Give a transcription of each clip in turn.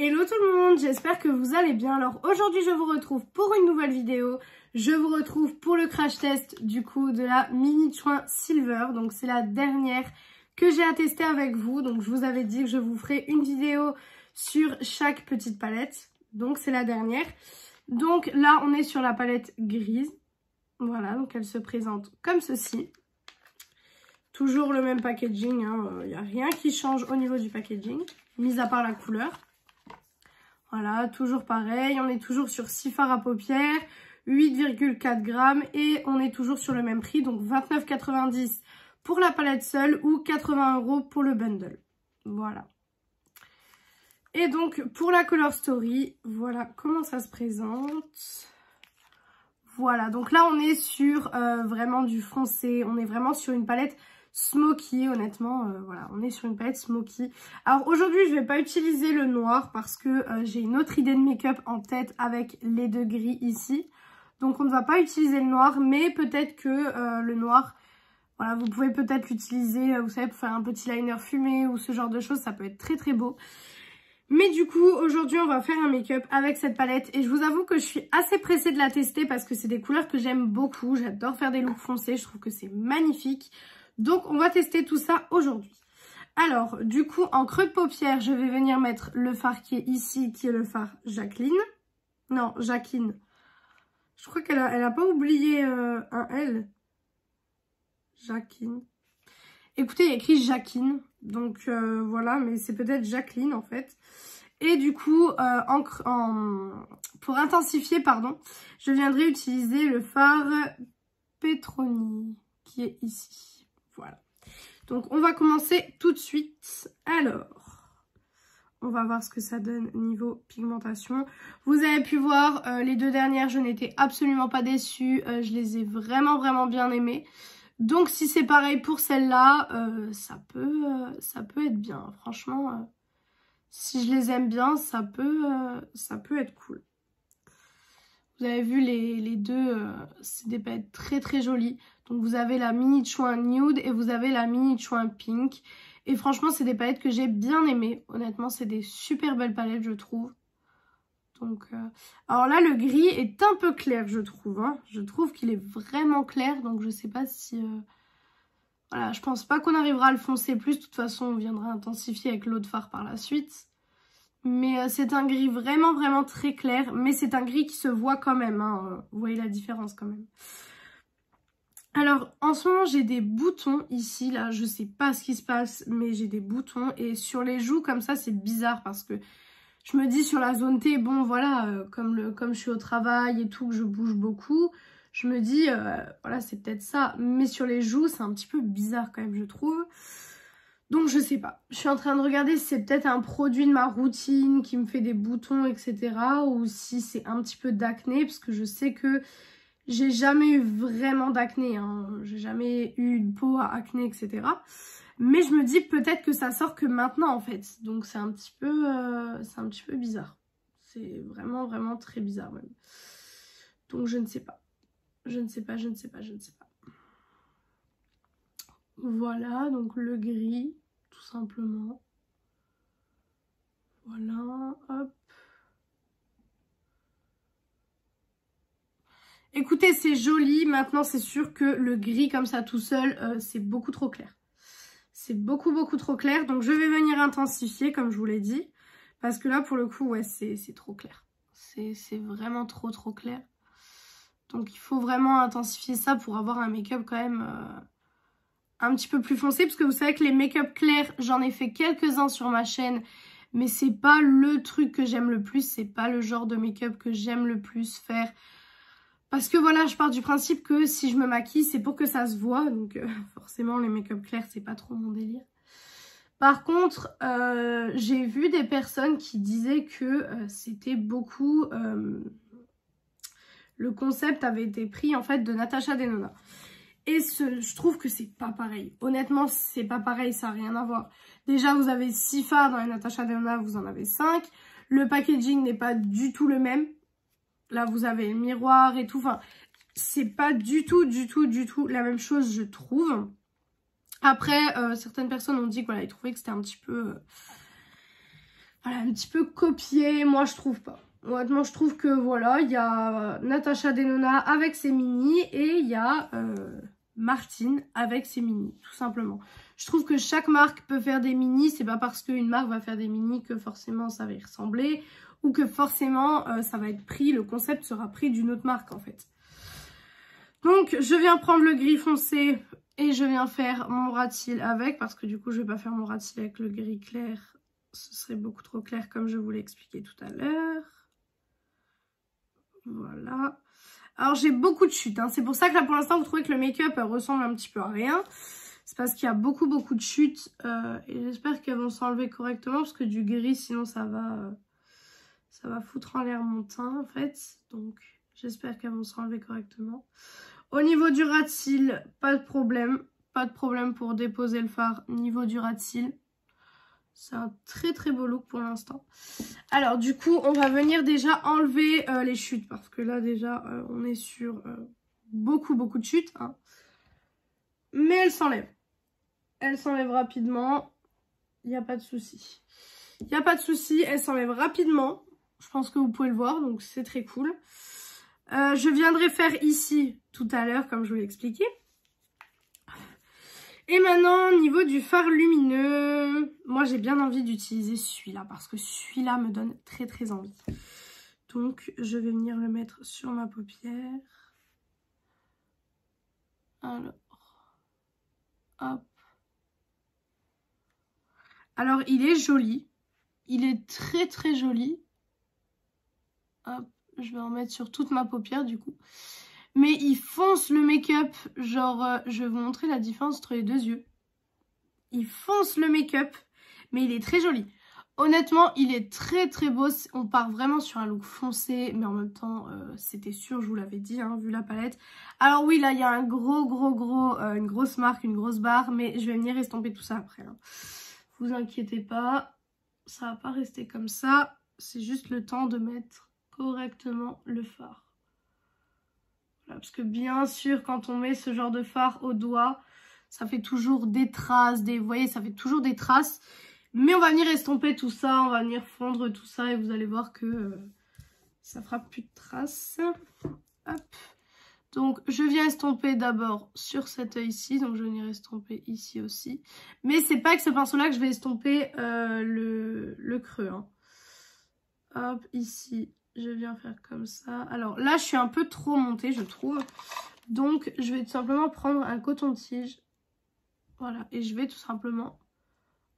Hello tout le monde, j'espère que vous allez bien. Alors aujourd'hui je vous retrouve pour une nouvelle vidéo. Je vous retrouve pour le crash test du coup de la Mini Chouin Silver. Donc c'est la dernière que j'ai à tester avec vous. Donc je vous avais dit que je vous ferai une vidéo sur chaque petite palette. Donc c'est la dernière. Donc là on est sur la palette grise. Voilà, donc elle se présente comme ceci. Toujours le même packaging, il n'y a rien qui change au niveau du packaging, mis à part la couleur. Voilà, toujours pareil, on est toujours sur 6 fards à paupières, 8,4 grammes et on est toujours sur le même prix, donc 29,90 pour la palette seule ou 80 € pour le bundle. Voilà. Et donc pour la Color Story, voilà comment ça se présente. Voilà, donc là on est sur vraiment du foncé, on est vraiment sur une palette smoky, honnêtement, voilà, on est sur une palette smoky. Alors aujourd'hui, je vais pas utiliser le noir parce que j'ai une autre idée de make-up en tête avec les deux gris ici. Donc on ne va pas utiliser le noir, mais peut-être que le noir, voilà, vous pouvez peut-être l'utiliser, vous savez, pour faire un petit liner fumé ou ce genre de choses, ça peut être très très beau. Mais du coup, aujourd'hui, on va faire un make-up avec cette palette. Et je vous avoue que je suis assez pressée de la tester parce que c'est des couleurs que j'aime beaucoup. J'adore faire des looks foncés, je trouve que c'est magnifique. Donc, on va tester tout ça aujourd'hui. Alors, du coup, en creux de paupière, je vais venir mettre le fard qui est ici, qui est le fard Jacqueline. Non, Jacqueline. Je crois qu'elle a pas oublié un L. Jacqueline. Écoutez, il y a écrit Jacqueline. Donc, voilà, mais c'est peut-être Jacqueline, en fait. Et du coup, pour intensifier, pardon, je viendrai utiliser le fard Petroni, qui est ici. Voilà. Donc, on va commencer tout de suite. Alors, on va voir ce que ça donne niveau pigmentation. Vous avez pu voir, les deux dernières, je n'étais absolument pas déçue. Je les ai vraiment, vraiment bien aimées. Donc, si c'est pareil pour celle-là, ça peut être bien. Franchement, si je les aime bien, ça peut être cool. Vous avez vu les deux, c'est des palettes très très jolies. Donc vous avez la Mini Chouin Nude et vous avez la Mini Chouin Pink. Et franchement, c'est des palettes que j'ai bien aimées. Honnêtement, c'est des super belles palettes, je trouve. Donc, alors là, le gris est un peu clair, je trouve. Hein. Je trouve qu'il est vraiment clair. Donc je sais pas si... Voilà, je pense pas qu'on arrivera à le foncer plus. De toute façon, on viendra intensifier avec l'eau de fard par la suite. Mais c'est un gris vraiment, vraiment très clair. Mais c'est un gris qui se voit quand même. Hein. Vous voyez la différence quand même. Alors, en ce moment, j'ai des boutons ici. Là, je sais pas ce qui se passe, mais j'ai des boutons. Et sur les joues, comme ça, c'est bizarre parce que je me dis sur la zone T, bon, voilà, comme je suis au travail et tout, que je bouge beaucoup, je me dis, voilà, c'est peut-être ça. Mais sur les joues, c'est un petit peu bizarre quand même, je trouve. Donc je sais pas, je suis en train de regarder si c'est peut-être un produit de ma routine qui me fait des boutons, etc. Ou si c'est un petit peu d'acné, parce que je sais que j'ai jamais eu vraiment d'acné, hein. J'ai jamais eu une peau à acné, etc. Mais je me dis peut-être que ça sort que maintenant en fait. Donc c'est un petit peu bizarre. C'est vraiment, vraiment très bizarre même. Donc je ne sais pas. Je ne sais pas. Voilà, donc le gris, tout simplement. Voilà, hop. Écoutez, c'est joli. Maintenant, c'est sûr que le gris comme ça tout seul, c'est beaucoup trop clair. C'est beaucoup, beaucoup trop clair. Donc, je vais venir intensifier, comme je vous l'ai dit. Parce que là, pour le coup, ouais, c'est trop clair. C'est vraiment trop, trop clair. Donc, il faut vraiment intensifier ça pour avoir un make-up quand même... un petit peu plus foncé, parce que vous savez que les make-up clairs, j'en ai fait quelques-uns sur ma chaîne, mais c'est pas le truc que j'aime le plus, c'est pas le genre de make-up que j'aime le plus faire. Parce que voilà, je pars du principe que si je me maquille, c'est pour que ça se voit, donc forcément les make-up clairs, c'est pas trop mon délire. Par contre, j'ai vu des personnes qui disaient que c'était beaucoup... le concept avait été pris en fait de Natasha Denona. Et je trouve que c'est pas pareil. Honnêtement, c'est pas pareil, ça n'a rien à voir. Déjà, vous avez 6 fards dans les Natasha Denona, vous en avez 5. Le packaging n'est pas du tout le même. Là, vous avez le miroir et tout. Enfin, c'est pas du tout la même chose, je trouve. Après, certaines personnes ont dit que voilà, ils trouvaient que c'était un petit peu... voilà, un petit peu copié. Moi, je trouve pas. Honnêtement, je trouve que voilà, il y a Natasha Denona avec ses mini et il y a Martine avec ses mini, tout simplement. Je trouve que chaque marque peut faire des mini. C'est pas parce qu'une marque va faire des mini que forcément ça va y ressembler ou que forcément ça va être pris, le concept sera pris d'une autre marque en fait. Donc, je viens prendre le gris foncé et je viens faire mon ras de cils avec parce que du coup, je vais pas faire mon ras de cils avec le gris clair. Ce serait beaucoup trop clair comme je vous l'ai expliqué tout à l'heure. Voilà. Alors, j'ai beaucoup de chutes. Hein. C'est pour ça que là, pour l'instant, vous trouvez que le make-up ressemble un petit peu à rien. C'est parce qu'il y a beaucoup de chutes. Et j'espère qu'elles vont s'enlever correctement parce que du gris, sinon, ça va foutre en l'air mon teint, en fait. Donc, j'espère qu'elles vont s'enlever correctement. Au niveau du ras de cils, pas de problème. Pas de problème pour déposer le fard. Niveau du ras de cils. C'est un très beau look pour l'instant. Alors du coup, on va venir déjà enlever les chutes. Parce que là déjà, on est sur beaucoup de chutes. Hein. Mais elles s'enlèvent. Elles s'enlèvent rapidement. Il n'y a pas de souci. Il n'y a pas de souci, elles s'enlèvent rapidement. Je pense que vous pouvez le voir, donc c'est très cool. Je viendrai faire ici tout à l'heure, comme je vous l'ai expliqué. Et maintenant, au niveau du fard lumineux, moi j'ai bien envie d'utiliser celui-là parce que celui-là me donne très envie. Donc, je vais venir le mettre sur ma paupière. Alors, hop. Alors, il est joli. Il est très joli. Hop, je vais en mettre sur toute ma paupière du coup. Mais il fonce le make-up, genre, je vais vous montrer la différence entre les deux yeux. Il fonce le make-up, mais il est très joli. Honnêtement, il est très beau. On part vraiment sur un look foncé, mais en même temps, c'était sûr, je vous l'avais dit, hein, vu la palette. Alors oui, là, il y a un une grosse marque, une grosse barre, mais je vais venir estomper tout ça après. Hein. Vous inquiétez pas, ça va pas rester comme ça. C'est juste le temps de mettre correctement le fard. Parce que bien sûr, quand on met ce genre de fard au doigt, ça fait toujours des traces, vous voyez, ça fait toujours des traces. Mais on va venir estomper tout ça, on va venir fondre tout ça et vous allez voir que ça fera plus de traces. Hop. Donc, je viens estomper d'abord sur cet œil-ci, donc je vais venir estomper ici aussi. Mais c'est pas avec ce pinceau-là que je vais estomper le creux. Hein. Hop, ici. Je viens faire comme ça. Alors là, je suis un peu trop montée, je trouve. Donc, je vais tout simplement prendre un coton-tige. Voilà. Et je vais tout simplement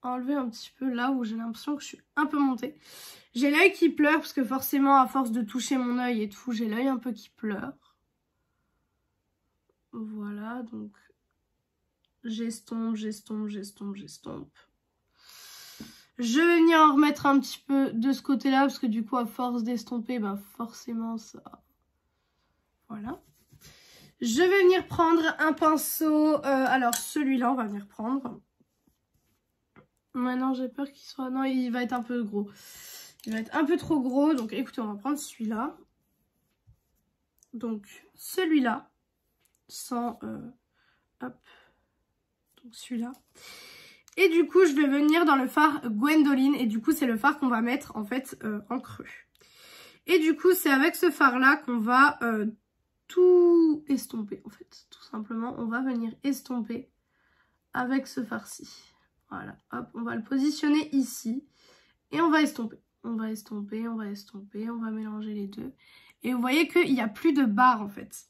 enlever un petit peu là où j'ai l'impression que je suis un peu montée. J'ai l'œil qui pleure parce que forcément, à force de toucher mon œil et tout, j'ai l'œil un peu qui pleure. Voilà. Donc, j'estompe. Je vais venir en remettre un petit peu de ce côté-là, parce que du coup, à force d'estomper, ben forcément, ça... Voilà. Je vais venir prendre un pinceau. Alors, celui-là, on va venir prendre. Maintenant, j'ai peur qu'il soit... Non, il va être un peu gros. Il va être un peu trop gros. Donc, écoutez, on va prendre celui-là. Donc, celui-là. Sans... hop. Donc, celui-là. Et du coup, je vais venir dans le fard Gwendoline. Et du coup, c'est le fard qu'on va mettre, en fait, en creux. Et du coup, c'est avec ce fard-là qu'on va tout estomper, en fait. Tout simplement, on va venir estomper avec ce fard-ci. Voilà, hop, on va le positionner ici. Et on va estomper. On va estomper, on va mélanger les deux. Et vous voyez qu'il n'y a plus de barre, en fait.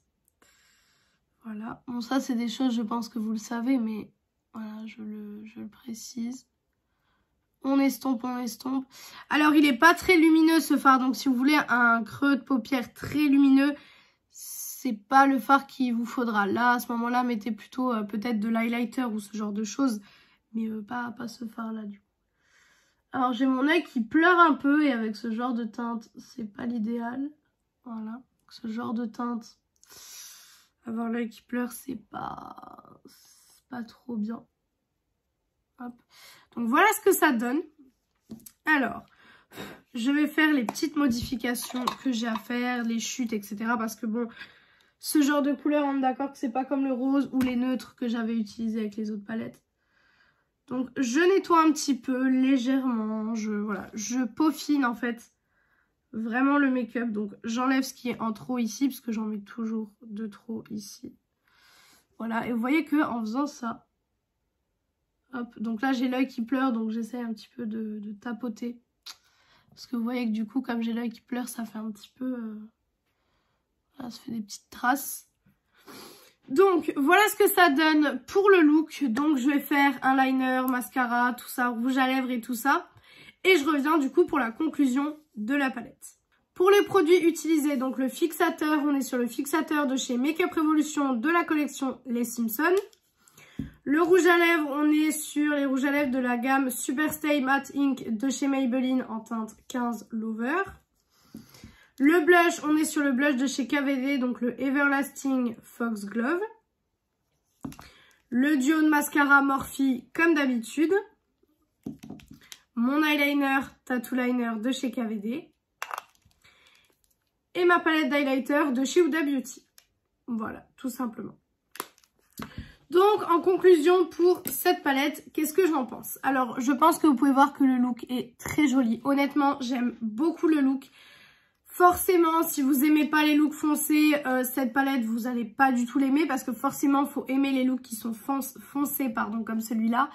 Voilà. Bon, ça, c'est des choses, je pense que vous le savez, mais... Voilà, je le précise. On estompe. Alors, il n'est pas très lumineux ce fard. Donc, si vous voulez un creux de paupière très lumineux, c'est pas le fard qu'il vous faudra. Là, à ce moment-là, mettez plutôt peut-être de l'highlighter ou ce genre de choses. Mais pas ce fard-là, du coup. Alors, j'ai mon œil qui pleure un peu. Et avec ce genre de teinte, c'est pas l'idéal. Voilà. Ce genre de teinte, avoir l'œil qui pleure, c'est pas trop bien. Hop. Donc voilà ce que ça donne. Alors, je vais faire les petites modifications que j'ai à faire, les chutes, etc. Parce que bon, ce genre de couleur, on est d'accord que c'est pas comme le rose ou les neutres que j'avais utilisé avec les autres palettes. Donc je nettoie un petit peu légèrement, je peaufine en fait vraiment le make-up. Donc j'enlève ce qui est en trop ici parce que j'en mets toujours de trop ici. Voilà, et vous voyez que en faisant ça, hop, donc là j'ai l'œil qui pleure, donc j'essaie un petit peu de tapoter. Parce que vous voyez que du coup, comme j'ai l'œil qui pleure, ça fait un petit peu... Voilà, ça fait des petites traces. Donc voilà ce que ça donne pour le look. Donc je vais faire un liner, mascara, tout ça, rouge à lèvres et tout ça. Et je reviens du coup pour la conclusion de la palette. Pour les produits utilisés, donc le fixateur, on est sur le fixateur de chez Makeup Revolution de la collection Les Simpsons. Le rouge à lèvres, on est sur les rouges à lèvres de la gamme Superstay Matte Ink de chez Maybelline en teinte 15 Lover. Le blush, on est sur le blush de chez KVD, donc le Everlasting Foxglove. Le duo de mascara Morphe comme d'habitude. Mon eyeliner Tattoo Liner de chez KVD. Et ma palette d'highlighter de chez Huda Beauty. Voilà, tout simplement. Donc, en conclusion pour cette palette, qu'est-ce que j'en pense? Alors, je pense que vous pouvez voir que le look est très joli. Honnêtement, j'aime beaucoup le look. Forcément, si vous aimez pas les looks foncés, cette palette, vous n'allez pas du tout l'aimer parce que forcément, il faut aimer les looks qui sont foncés, pardon, comme celui-là.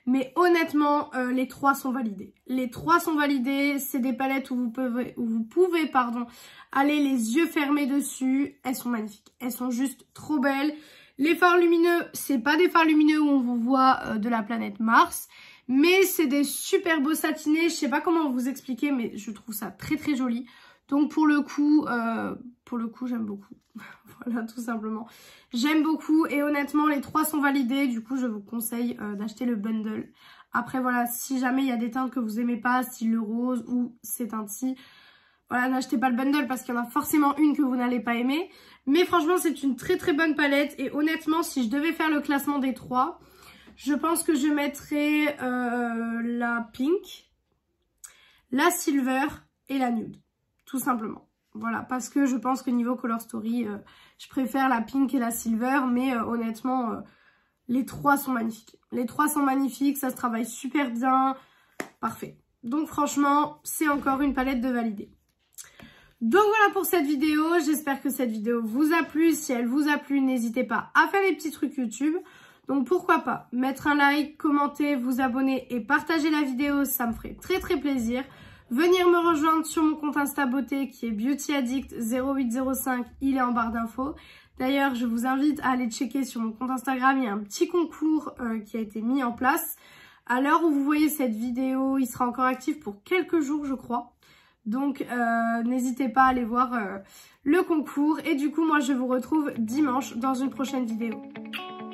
Mais honnêtement, les trois sont validés. Les trois sont validés. C'est des palettes où vous pouvez, aller les yeux fermés dessus. Elles sont magnifiques. Elles sont juste trop belles. Les fards lumineux, c'est pas des fards lumineux où on vous voit de la planète Mars. Mais c'est des super beaux satinés. Je sais pas comment vous expliquer, mais je trouve ça très très joli. Donc pour le coup, j'aime beaucoup. Voilà, tout simplement. J'aime beaucoup et honnêtement, les trois sont validés. Du coup, je vous conseille d'acheter le bundle. Après, voilà, si jamais il y a des teintes que vous aimez pas, style le rose ou ces teintes-ci, voilà, n'achetez pas le bundle parce qu'il y en a forcément une que vous n'allez pas aimer. Mais franchement, c'est une très très bonne palette. Et honnêtement, si je devais faire le classement des trois, je pense que je mettrais la pink, la silver et la nude. Tout simplement. Voilà, parce que je pense que niveau Color Story, je préfère la pink et la silver. Mais honnêtement, les trois sont magnifiques. Les trois sont magnifiques, ça se travaille super bien. Parfait. Donc franchement, c'est encore une palette de validée. Donc voilà pour cette vidéo. J'espère que cette vidéo vous a plu. Si elle vous a plu, n'hésitez pas à faire des petits trucs YouTube. Donc pourquoi pas mettre un like, commenter, vous abonner et partager la vidéo. Ça me ferait très très plaisir. Venir me rejoindre sur mon compte Insta Beauté qui est Beauty Addict 0805, il est en barre d'infos. D'ailleurs, je vous invite à aller checker sur mon compte Instagram, il y a un petit concours qui a été mis en place. À l'heure où vous voyez cette vidéo, il sera encore actif pour quelques jours, je crois. Donc, n'hésitez pas à aller voir le concours. Et du coup, moi, je vous retrouve dimanche dans une prochaine vidéo.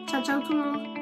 Ciao, ciao tout le monde!